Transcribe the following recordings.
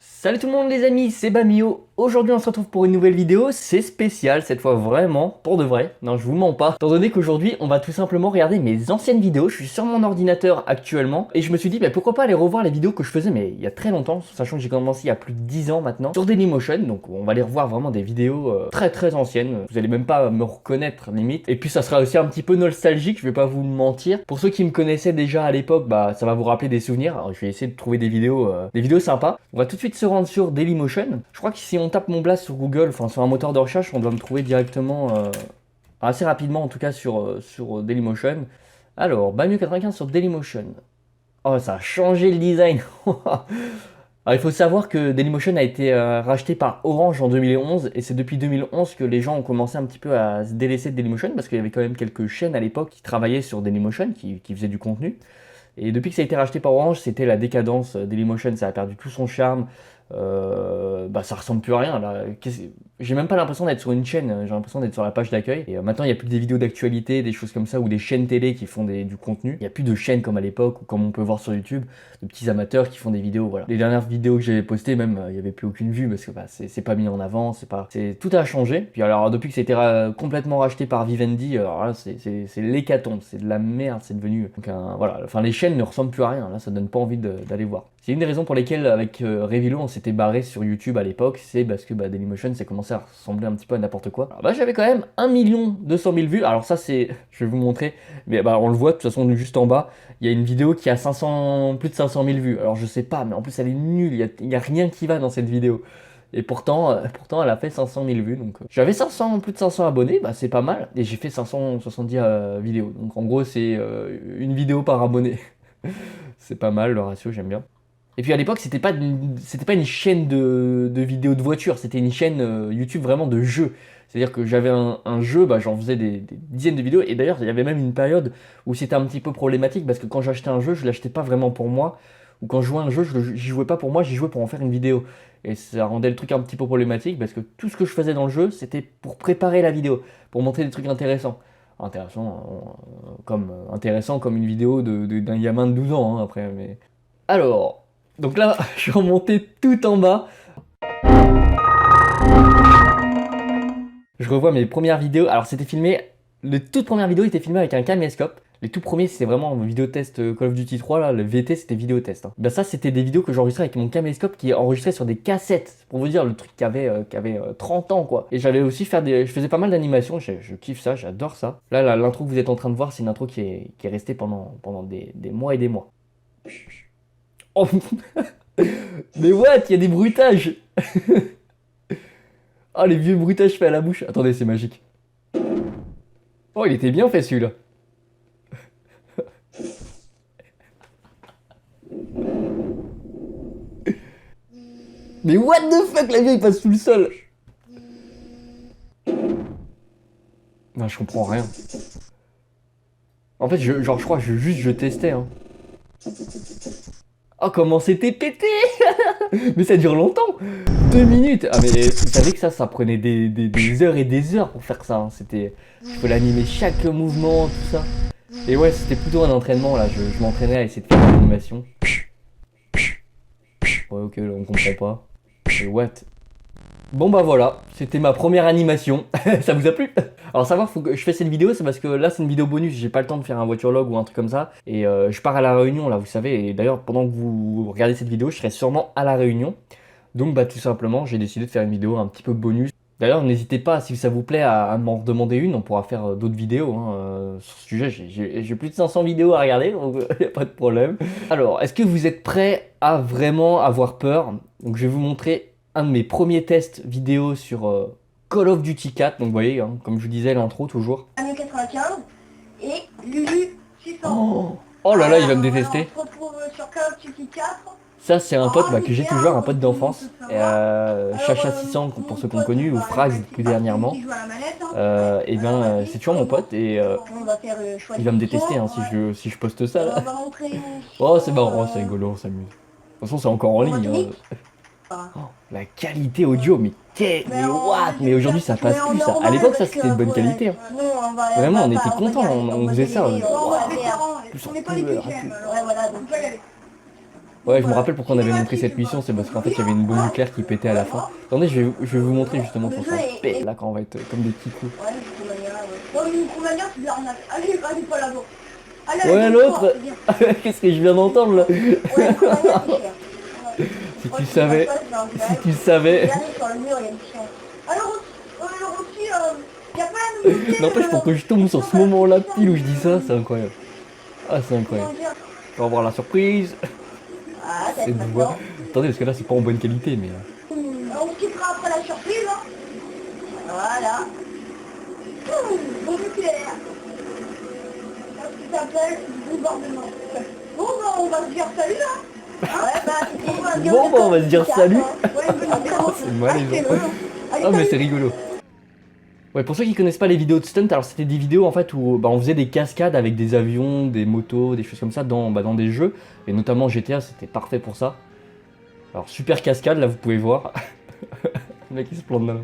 Salut tout le monde les amis, c'est Bamio. Aujourd'hui on se retrouve pour une nouvelle vidéo, c'est spécial cette fois vraiment, pour de vrai, non je vous mens pas. Étant donné qu'aujourd'hui on va tout simplement regarder mes anciennes vidéos, je suis sur mon ordinateur actuellement et je me suis dit pourquoi pas aller revoir les vidéos que je faisais mais il y a très longtemps, sachant que j'ai commencé il y a plus de 10 ans maintenant, sur Dailymotion, donc on va aller revoir vraiment des vidéos très anciennes, vous allez même pas me reconnaître limite. Et puis ça sera aussi un petit peu nostalgique, je vais pas vous mentir. Pour ceux qui me connaissaient déjà à l'époque, ça va vous rappeler des souvenirs, alors je vais essayer de trouver des vidéos sympas. On va tout de suite se rendre sur Dailymotion. Je crois que si on tape mon blast sur Google, enfin sur un moteur de recherche, on doit me trouver directement, assez rapidement en tout cas sur Dailymotion. Alors, Bamio95 sur Dailymotion. Oh, ça a changé le design. Alors, il faut savoir que Dailymotion a été racheté par Orange en 2011 et c'est depuis 2011 que les gens ont commencé un petit peu à se délaisser de Dailymotion parce qu'il y avait quand même quelques chaînes à l'époque qui travaillaient sur Dailymotion, qui faisaient du contenu. Et depuis que ça a été racheté par Orange, c'était la décadence. Dailymotion, ça a perdu tout son charme. Ça ressemble plus à rien là. J'ai même pas l'impression d'être sur une chaîne, j'ai l'impression d'être sur la page d'accueil. Et maintenant, il n'y a plus des vidéos d'actualité, des choses comme ça, ou des chaînes télé qui font du contenu. Il n'y a plus de chaînes comme à l'époque, ou comme on peut voir sur YouTube, de petits amateurs qui font des vidéos. Voilà. Les dernières vidéos que j'avais postées, même, il n'y avait plus aucune vue parce que c'est pas mis en avant, tout a changé. Puis alors, depuis que ça a été complètement racheté par Vivendi, alors là, c'est l'hécatombe, c'est de la merde, c'est devenu. Donc, voilà. Enfin, les chaînes ne ressemblent plus à rien, là, ça donne pas envie d'aller voir. C'est une des raisons pour lesquelles, avec Revilo, on s'était barré sur YouTube à l'époque, c'est parce que Dailymotion, ça commençait à ressembler un petit peu à n'importe quoi. Alors, j'avais quand même 1 200 000 vues. Alors ça, je vais vous montrer, mais on le voit de toute façon juste en bas. Il y a une vidéo qui a plus de 500 000 vues. Alors je sais pas, mais en plus elle est nulle. Il y a rien qui va dans cette vidéo. Et pourtant elle a fait 500 000 vues. Donc j'avais plus de 500 abonnés, c'est pas mal. Et j'ai fait 570 vidéos. Donc en gros, c'est une vidéo par abonné. C'est pas mal le ratio, j'aime bien. Et puis à l'époque, c'était pas une chaîne de vidéos de voitures, c'était une chaîne YouTube vraiment de jeux. C'est-à-dire que j'avais un jeu, j'en faisais des dizaines de vidéos. Et d'ailleurs, il y avait même une période où c'était un petit peu problématique parce que quand j'achetais un jeu, je l'achetais pas vraiment pour moi. Ou quand je jouais à un jeu, j'y jouais pas pour moi, j'y jouais pour en faire une vidéo. Et ça rendait le truc un petit peu problématique parce que tout ce que je faisais dans le jeu, c'était pour préparer la vidéo, pour montrer des trucs intéressants. Intéressant comme une vidéo d'un gamin de 12 ans, hein, après. Mais... Alors, donc là, je suis remonté tout en bas. Je revois mes premières vidéos. Alors, c'était filmé. Les toutes premières vidéos étaient filmées avec un caméscope. Les tout premiers, c'était vraiment vidéo test Call of Duty 3. Là, le VT, c'était vidéo test. Hein. Ça, c'était des vidéos que j'enregistrais avec mon caméscope qui est enregistré sur des cassettes. Pour vous dire, le truc qui avait 30 ans, quoi. Et j'allais aussi je faisais pas mal d'animations. Je kiffe ça, j'adore ça. Là, l'intro que vous êtes en train de voir, c'est une intro qui est restée pendant des mois et des mois. Oh. Mais what? Il y a des bruitages. Oh, les vieux bruitages faits à la bouche. Attendez, c'est magique. Oh, il était bien fait celui-là. Mais what the fuck, la vieille passe sous le sol. Non, je comprends rien. En fait, je crois que je testais. Hein. Oh, comment c'était pété. Mais ça dure longtemps. 2 minutes. Ah, mais vous savez que ça prenait des heures et des heures pour faire ça. Hein. Je peux l'animer chaque mouvement, tout ça. Et ouais, c'était plutôt un entraînement là. Je m'entraînais à essayer de faire une animation. Ouais, ok, là, on comprend pas. Et what? Bon voilà, c'était ma première animation. Ça vous a plu? Alors savoir, faut que je fasse cette vidéo, c'est parce que là c'est une vidéo bonus, j'ai pas le temps de faire un voiture log ou un truc comme ça. Et je pars à la Réunion là, vous savez, et d'ailleurs pendant que vous regardez cette vidéo, je serai sûrement à la Réunion. Donc tout simplement, j'ai décidé de faire une vidéo un petit peu bonus. D'ailleurs, n'hésitez pas, si ça vous plaît, à m'en demander une, on pourra faire d'autres vidéos hein, sur ce sujet. J'ai plus de 500 vidéos à regarder, donc y a pas de problème. Alors, est-ce que vous êtes prêts à vraiment avoir peur? Donc je vais vous montrer un de mes premiers tests vidéo sur Call of Duty 4. Donc vous voyez, hein, comme je vous disais, l'intro toujours. Bamio 95 et Lulu 600. Oh là là, il va me détester. On se retrouve sur Call of Duty 4. Ça, c'est un pote que j'ai toujours, un pote d'enfance. Chacha600 pour ceux qui ont connu, ou Frags plus dernièrement. C'est toujours mon pote et il va me détester hein, si je poste ça là. Oh, c'est marrant, c'est rigolo, on s'amuse. De toute façon, c'est encore en ligne. Hein. Oh, la qualité audio, mais what? Mais aujourd'hui, ça passe plus ça. À l'époque, ça c'était de bonne qualité. Hein. Vraiment, on était contents, on faisait ça. On n'est pas les plus. Ouais, je me rappelle pourquoi on avait montré cette mission, c'est parce qu'en fait il y avait une bombe nucléaire qui pétait à la fin. Attendez, je vais vous montrer justement quand ça pète là, quand on va être comme des petits coups. Ouais, Micromania, ouais. Ouais, Micromania, c'est de l'arnaque. Allez, allez, pas là-bas. Allez, Ouais, allez, l'autre. c'est bien. Qu'est-ce que je viens d'entendre là? Ouais, Micromania, c'est cher. Ouais. Si Ouais, tu c'est savais, pas ça, c'est un si blague. tu savais. Regardez sur le mur, il y a une chance. Alors aussi, y a pas la nouveauté. N'empêche, pour que je tombe sur ce moment-là pile où je dis ça, c'est incroyable. Ah, c'est incroyable. Comment dire? On va voir la surprise. Ah, t'as Cette voix. maintenant. Attendez, parce que là c'est pas en bonne qualité, mais. On se quittera après la surprise, hein. Voilà. Bon nucléaire. Ça s'appelle bombardement. Bon, bah, on va se dire salut, là. Ouais, bah, c'est Bon, bah, on va se dire salut. Ouais, bonne nuit. C'est malaisant. Allez, Ah, mais salut. c'est rigolo. Ouais, pour ceux qui connaissent pas les vidéos de stunt, alors c'était des vidéos en fait où bah, on faisait des cascades avec des avions, des motos, des choses comme ça dans des jeux. Et notamment GTA, c'était parfait pour ça. Alors super cascade, là vous pouvez voir. Le mec il se plante là.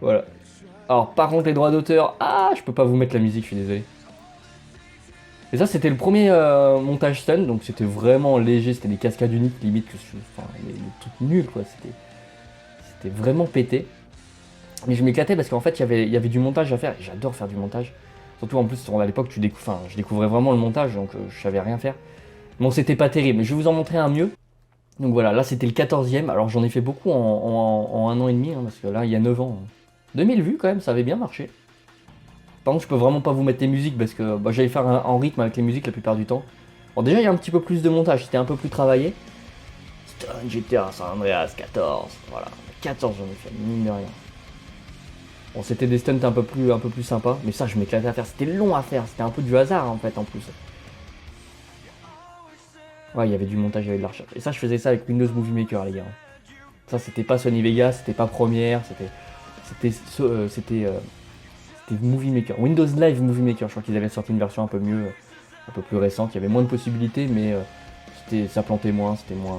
Voilà. Alors par contre les droits d'auteur, ah je peux pas vous mettre la musique, je suis désolé. Et ça c'était le premier montage stunt, donc c'était vraiment léger, c'était des cascades uniques, limite que enfin, les trucs nuls quoi, c'était vraiment pété. Mais je m'éclatais parce qu'en fait il y avait du montage à faire, et j'adore faire du montage. Surtout en plus à l'époque je découvrais vraiment le montage, donc je savais rien faire. Bon c'était pas terrible, mais je vais vous en montrer un mieux. Donc voilà, là c'était le 14e, alors j'en ai fait beaucoup en 1 an et demi, hein, parce que là il y a 9 ans. 2000 vues quand même, ça avait bien marché. Par contre je peux vraiment pas vous mettre les musiques parce que bah, j'allais faire en rythme avec les musiques la plupart du temps. Bon déjà il y a un petit peu plus de montage, c'était un peu plus travaillé. Stunt GTA San Andreas 14, voilà. 14 j'en ai fait, mine de rien. Bon c'était des stunts un peu plus sympas, mais ça je m'éclatais à faire, c'était long à faire, c'était un peu du hasard en fait en plus. Ouais, il y avait du montage, il y avait de la recherche. Et ça, je faisais ça avec Windows Movie Maker, les gars. Ça, c'était pas Sony Vegas, c'était pas Premiere, c'était Movie Maker. Windows Live Movie Maker, je crois qu'ils avaient sorti une version un peu mieux, un peu plus récente. Il y avait moins de possibilités, mais ça plantait moins, c'était moins...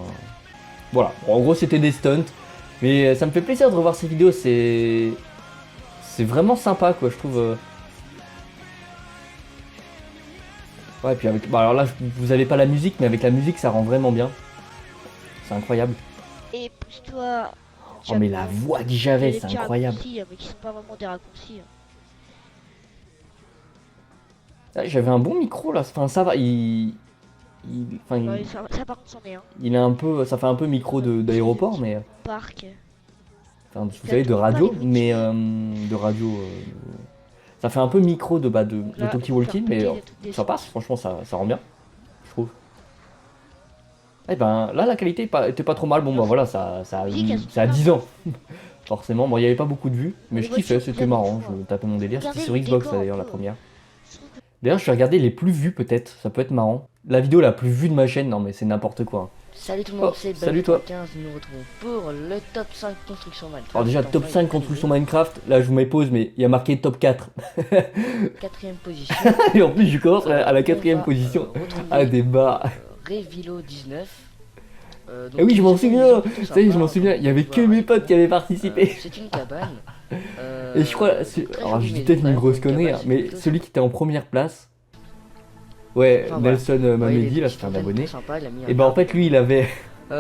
Voilà, bon, en gros, c'était des stunts. Mais ça me fait plaisir de revoir ces vidéos, c'est vraiment sympa, quoi, je trouve... Ouais, et puis avec... Bah alors là, vous avez pas la musique, mais avec la musique, ça rend vraiment bien. C'est incroyable. Et pousse-toi. Oh, mais la voix que j'avais, c'est incroyable. Mais qui sont pas vraiment des raccourcis. Ah, j'avais un bon micro, là. Enfin, ça va, Ouais, ça par contre, c'en est un. il est un peu... Ça fait un peu micro d'aéroport, mais... Parc. Enfin, vous savez, de radio, mais... de radio... Ça fait un peu micro de talkie-walkie, mais ça passe, franchement, ça rend bien, je trouve. Eh ben, là, la qualité était pas trop mal. Bon, bah voilà, ça a 10 ans. Forcément, bon, il n'y avait pas beaucoup de vues, mais je kiffais, c'était marrant, je tapais mon délire. C'était sur Xbox, d'ailleurs, la première. D'ailleurs, je vais regarder les plus vues, peut-être, ça peut être marrant. La vidéo la plus vue de ma chaîne, non, mais c'est n'importe quoi. Salut tout le monde, c'est salut toi. 15, nous nous retrouvons pour le top 5 construction Minecraft. Alors déjà, top 5 construction Minecraft, là je vous mets pause, mais il y a marqué top 4. 4ème position. Et en plus, je commence à la 4ème position. Ah, des barres. Revilo 19. Ah oui, je m'en souviens, ça y est, je m'en souviens, il y avait que mes potes qui avaient participé. C'est une cabane. Et je crois, alors je dis peut-être une grosse connerie, hein, mais celui qui était en première place, ouais, Enfin, Nelson voilà. Mamedi, là c'était un abonné. Sympa, il a mis un Et bah en fait lui il avait...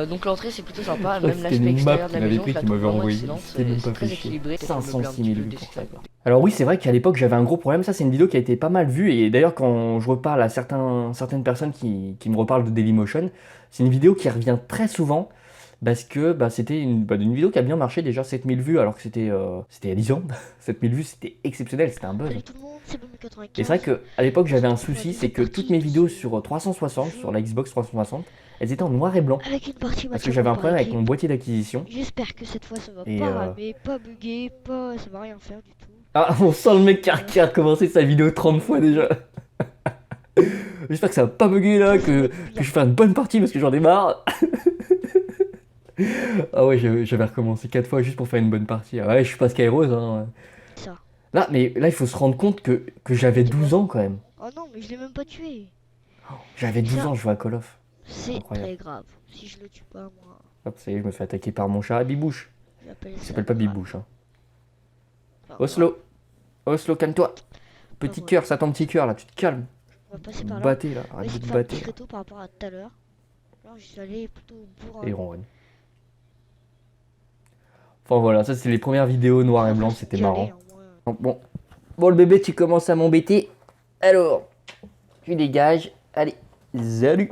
donc l'entrée c'est plutôt sympa, Je crois que même c'était l'aspect une map extérieur de la qu'il avait maison, pris je la qu'il trouve m'avait vraiment envoyé. excellente, C'était même pas c'est très fait chier. équilibré. 506 000 vues pour ça quoi. Alors oui c'est vrai qu'à l'époque j'avais un gros problème, ça c'est une vidéo qui a été pas mal vue et d'ailleurs quand je reparle à certaines personnes qui me reparlent de Dailymotion, c'est une vidéo qui revient très souvent parce que c'était une vidéo qui a bien marché, déjà 7000 vues alors que c'était il y a 10 ans. 7000 vues c'était exceptionnel, c'était un buzz. Salut tout le monde, c'est Boom95. Et c'est vrai qu'à l'époque j'avais un souci, c'est que toutes mes vidéos sur 360, sur la Xbox 360, elles étaient en noir et blanc. Avec une partie Parce que j'avais un problème avec mon boîtier d'acquisition. J'espère que cette fois ça va Et, pas ramer, pas bugger, ça va rien faire du tout. Ah, on sent le mec qui a recommencé sa vidéo 30 fois déjà. J'espère que ça va pas bugger là, que je fais une bonne partie parce que j'en ai marre. Ah ouais, j'avais recommencé 4 fois juste pour faire une bonne partie. Ah ouais, je suis pas Skyrose hein. Ça. Là, mais là il faut se rendre compte que j'avais 12 ans quand même. Oh non, mais je l'ai même pas tué. J'avais 12 Ça. ans, je jouais à Call of. C'est Incroyable. très grave. Si je le tue pas, moi, Hop, ça y est, je me fais attaquer par mon chat à Bibouche. j'appelle Il ça s'appelle pas grave. Bibouche hein. Enfin, Oslo. Oslo, calme-toi. Petit voilà. cœur, ça ton petit cœur là, tu te calmes. On va passer par là. Battez là, On va arrête essayer de de te faire un battre. petit réto par rapport à tout à l'heure. Non, j'y suis allé plutôt pour. Et il ronronne. Enfin voilà, ça c'est les premières vidéos noir et blanc, c'était marrant. Bon. Bon, le bébé, tu commences à m'embêter. Alors, tu dégages. Allez, salut.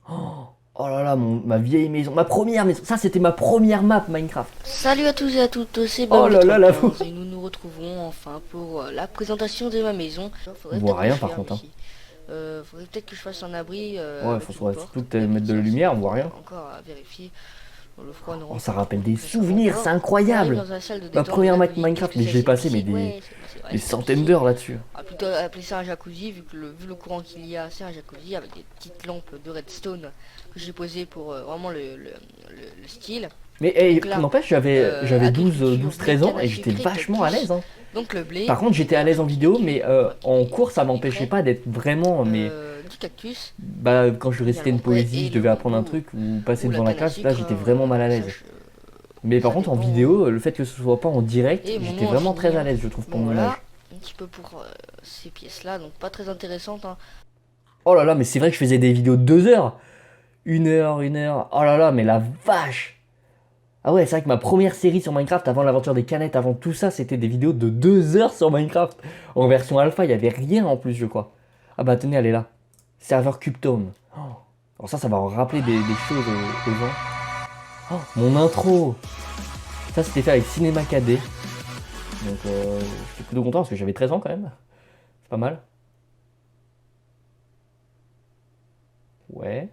Oh là là, ma vieille maison, ma première maison. Ça, c'était ma première map Minecraft. Salut à tous et à toutes, c'est Oh là là, la Bambi35 et nous nous retrouvons enfin pour la présentation de ma maison. On voit rien par contre. Faudrait peut-être que je fasse un abri. Ouais, faudrait surtout que tu mettes de la lumière, on voit rien. Encore à vérifier. Le froid Oh, ça rappelle des souvenirs, c'est incroyable. Ma première map Minecraft, mais j'ai passé mais des centaines d'heures là-dessus. On va plutôt appeler ça un jacuzzi, vu le courant qu'il y a, c'est un jacuzzi avec des petites lampes de redstone que j'ai posées pour vraiment le style. Mais hey, n'empêche, j'avais 12-13 ans et j'étais vachement à l'aise. Hein. Donc le blé. Par contre, j'étais à l'aise en vidéo, mais en cours, ça m'empêchait pas d'être vraiment. Mais du cactus. bah, quand je récitais une poésie, je devais apprendre un truc ou passer devant la classe, là j'étais vraiment mal à l'aise. Mais par contre, en vidéo, le fait que ce soit pas en direct, j'étais vraiment très à l'aise, je trouve, pour mon âge. Un petit peu pour ces pièces-là, donc pas très intéressantes. Hein. Oh là là, mais c'est vrai que je faisais des vidéos de 2 heures. 1 heure, 1 heure. Oh là là, mais la vache! Ah ouais, c'est vrai que ma première série sur Minecraft, avant l'aventure des canettes, avant tout ça, c'était des vidéos de 2 heures sur Minecraft. En version alpha, il n'y avait rien en plus, je crois. Ah bah tenez, elle est là. Serveur Cubetone. Oh. Alors ça va en rappeler des choses aux gens. Oh, mon intro. Ça, c'était fait avec Cinema KD. Donc, j'étais plutôt content parce que j'avais 13 ans quand même. C'est pas mal. Ouais.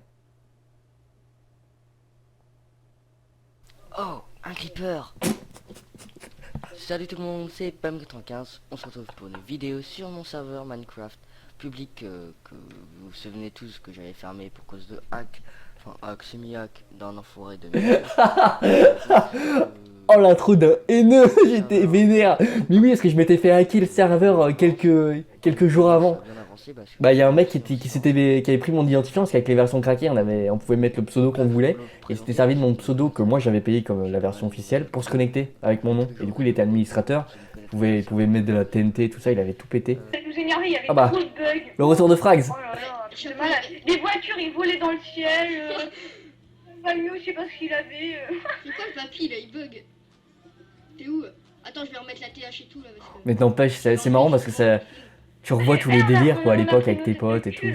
Oh, un creeper. Salut tout le monde, c'est Bam95. On se retrouve pour une vidéo sur mon serveur Minecraft public que vous vous souvenez tous que j'avais fermé pour cause de hack. Enfin, hack, semi-hack d'un enfoiré de merde. Oh l'intro d'un haineux, j'étais vénère. Mais oui, parce que je m'étais fait hacker le serveur quelques jours avant. Bah il y a un mec qui avait pris mon identifiant parce qu'avec les versions craquées on pouvait mettre le pseudo qu'on voulait. Et c'était servi de mon pseudo que moi j'avais payé comme la version officielle pour se connecter avec mon nom. Et du coup il était administrateur, il pouvait mettre de la TNT et tout ça, il avait tout pété. Ah bah, le retour de Frags. Oh là là, j'étais malade. Les voitures ils volaient dans le ciel. Valmio, je sais pas ce qu'il avait. C'est quoi le papy là, il bug? T'es où? Attends, je vais remettre la TH et tout là. Parce que... Mais n'empêche, c'est marrant parce que ça, tu revois tous les délires quoi à l'époque avec tes potes et tout,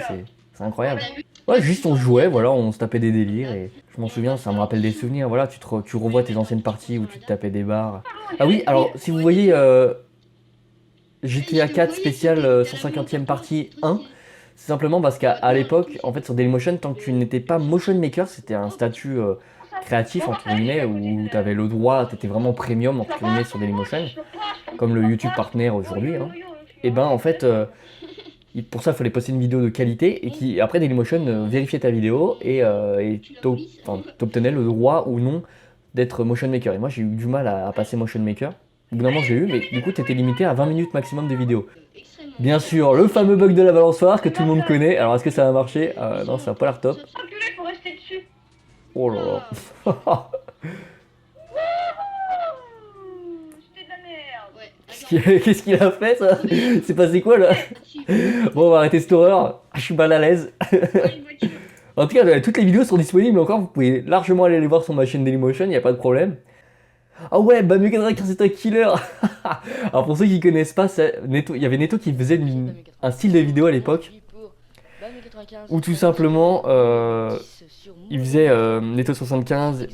c'est incroyable. Ouais, juste on jouait, voilà, on se tapait des délires et je m'en souviens, ça me rappelle des souvenirs, voilà, tu revois tes anciennes parties où tu te tapais des barres. Ah oui, alors si vous voyez GTA 4 spécial 150e partie 1, c'est simplement parce qu'à l'époque, en fait sur Dailymotion, tant que tu n'étais pas motion maker, c'était un statut créatif entre guillemets où tu avais le droit, tu étais vraiment premium entre guillemets sur Dailymotion, comme le YouTube Partner aujourd'hui. Hein. Et ben en fait, pour ça il fallait poster une vidéo de qualité et après Dailymotion vérifiait ta vidéo et t'obtenais le droit ou non d'être motion maker. Et moi j'ai eu du mal à passer motion maker. Au bout d'un moment j'ai eu, mais du coup t'étais limité à 20 minutes maximum de vidéo. Bien sûr, le fameux bug de la balançoire que tout le monde connaît. Alors est-ce que ça va marcher? Non, ça va pas l'air top. Faut rester dessus. Oh là là. C'était de la merde. Ouais, Qu'est-ce qu'il a fait ça? C'est passé quoi là? Bon, on va arrêter cette horreur. Je suis mal à l'aise. En tout cas, toutes les vidéos sont disponibles encore. Vous pouvez largement aller les voir sur ma chaîne Dailymotion, il n'y a pas de problème. Ah ouais, Bambi95 c'est un killer. Alors pour ceux qui connaissent pas, il y avait Neto qui faisait un style de vidéo à l'époque où tout simplement il faisait Neto75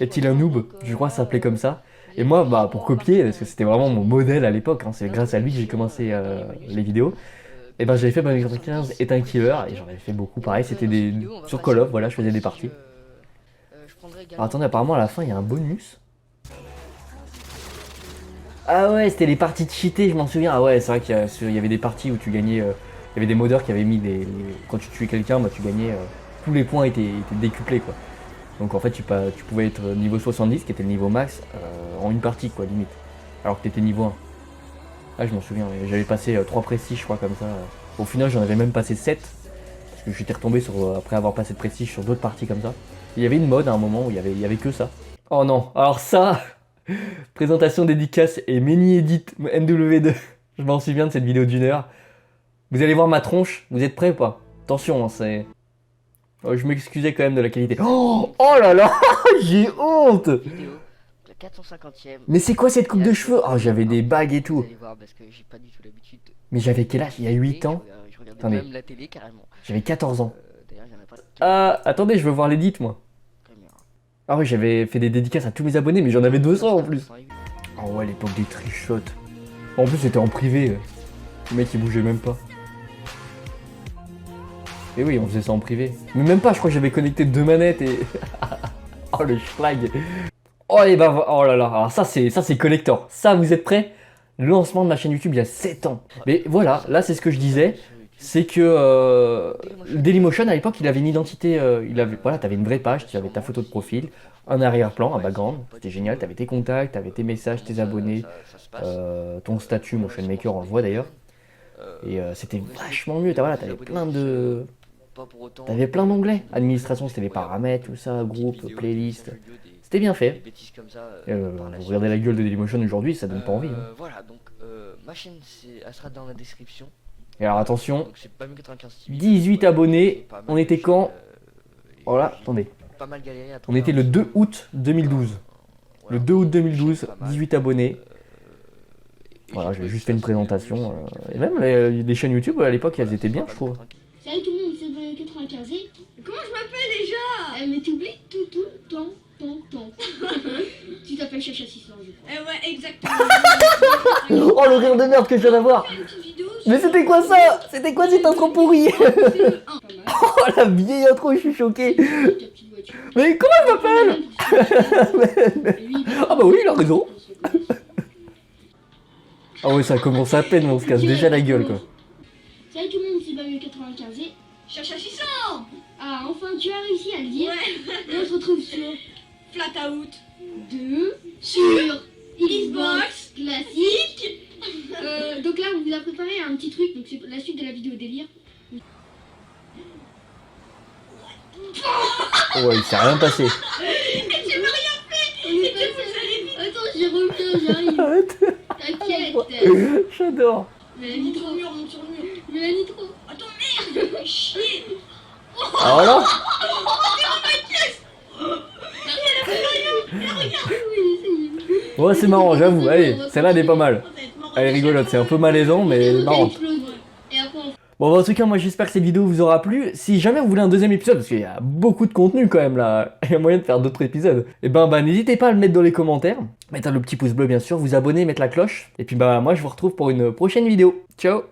est-il un noob, je crois que ça s'appelait comme ça. Et moi, bah pour copier, parce que c'était vraiment mon modèle à l'époque, hein, c'est grâce à lui que j'ai commencé les vidéos. Et ben j'avais fait Bambi95 est un killer et j'en avais fait beaucoup pareil, c'était sur Call of, voilà, je faisais des parties. Alors attendez, apparemment à la fin il y a un bonus. Ah ouais, c'était les parties cheatées, je m'en souviens. Ah ouais, c'est vrai qu'il y avait des parties où tu gagnais. Il y avait des modeurs qui avaient mis des. Quand tu tuais quelqu'un, bah, tu gagnais. Tous les points étaient décuplés quoi. Donc en fait, tu pouvais être niveau 70, qui était le niveau max, en une partie quoi, limite. Alors que t'étais niveau 1. Ah, je m'en souviens, j'avais passé 3 prestiges, je crois, comme ça. Au final, j'en avais même passé 7. Parce que j'étais retombé après avoir passé de prestige sur d'autres parties comme ça. Il y avait une mode à un moment où il y avait que ça. Oh non, alors ça. Présentation dédicace et mini edit MW2. Je m'en souviens de cette vidéo d'1 heure. Vous allez voir ma tronche, vous êtes prêts ou pas? Attention, hein, c'est... Je m'excusais quand même de la qualité. Oh là là, j'ai honte. Vidéo, la 450e. Mais c'est quoi cette coupe de cheveux? Oh, j'avais des bagues et Vous tout. allez voir parce que j'ai pas du tout l'habitude. Mais j'avais quel âge? Il y a 8 ans? Je regardais Attendez. même la télé carrément. J'avais 14 ans. D'ailleurs, j'en ai pas. Attendez, je veux voir l'édit, moi. Ah oui, j'avais fait des dédicaces à tous mes abonnés, mais j'en avais 200 en plus. Oh ouais, l'époque des trichotes. En plus, c'était en privé. Le mec, il bougeait même pas. Et oui, on faisait ça en privé. Mais même pas, je crois que j'avais connecté 2 manettes et... Oh, le schlag. Oh, et bah, oh là là. Alors ça, c'est collector. Ça, vous êtes prêts? Le lancement de ma chaîne YouTube il y a 7 ans. Mais voilà, là, c'est ce que je disais. C'est que Dailymotion, à l'époque, il avait une identité... voilà, t'avais une vraie page, tu avais ta photo de profil, un arrière-plan, un background. C'était génial, t'avais tes contacts, t'avais tes messages, tes abonnés, ton statut, Motion Maker, on le voit d'ailleurs. Et c'était vachement mieux, voilà, t'avais plein de... T'avais plein d'onglets. Administration, c'était les paramètres, tout ça, groupe, playlist. C'était bien fait. Vous regardez la gueule de Dailymotion aujourd'hui, ça donne pas envie. Hein. Voilà, donc ma chaîne, elle sera dans la description. Et alors attention, Donc, c'est pas 95 TV, 18 abonnés, on était quand? Voilà, attendez. Pas mal galéré à On trouver était un le petit 2 peu. août 2012. Le 2 août 2012, 18 abonnés. Voilà, j'ai juste fait une présentation. Et même les chaînes YouTube à l'époque, elles étaient bien, je trouve. Salut tout le monde, c'est Bayo 95 et... Comment je m'appelle déjà? Mais t'oublies tout le temps. Tu t'appelles Chacha 600, je crois. Ouais, exactement. Oh le rire de merde que je viens d'avoir. Une petite vidéo sur- Mais c'était quoi ça? C'était quoi cette intro pourrie? C'est le 1, pas mal. Oh la vieille intro, je suis choqué. Ta petite voiture. Mais comment elle m'appelle? Et lui, Ah bah oui, il a raison. Ah ouais, ça commence à peine, mais on se casse déjà la gueule quoi. Salut tout le monde, c'est Bayo 95 et... Chacha 600. Ah, enfin tu as réussi à le dire. Et on se retrouve sur... Flat Out 2 sur Xbox classique. Donc là, on vous a préparé un petit truc, donc c'est la suite de la vidéo délire. Oh ouais, il s'est rien passé. On est passé... Attends, j'y reviens, j'arrive. Arrête. T'inquiète. J'adore. Mélanie trop. Monte sur le mur. Mélanie trop. Attends, merde. Fais chier. Alors là, ouais, c'est marrant, j'avoue. Allez, celle-là elle est pas mal. Elle est rigolote, c'est un peu malaisant, mais marrante. Et après, on Bon, bah, en tout cas, moi j'espère que cette vidéo vous aura plu. Si jamais vous voulez un deuxième épisode, parce qu'il y a beaucoup de contenu quand même là, il y a moyen de faire d'autres épisodes, et ben n'hésitez pas à le mettre dans les commentaires, mettre le petit pouce bleu bien sûr, vous abonner, mettre la cloche, et puis bah moi je vous retrouve pour une prochaine vidéo. Ciao!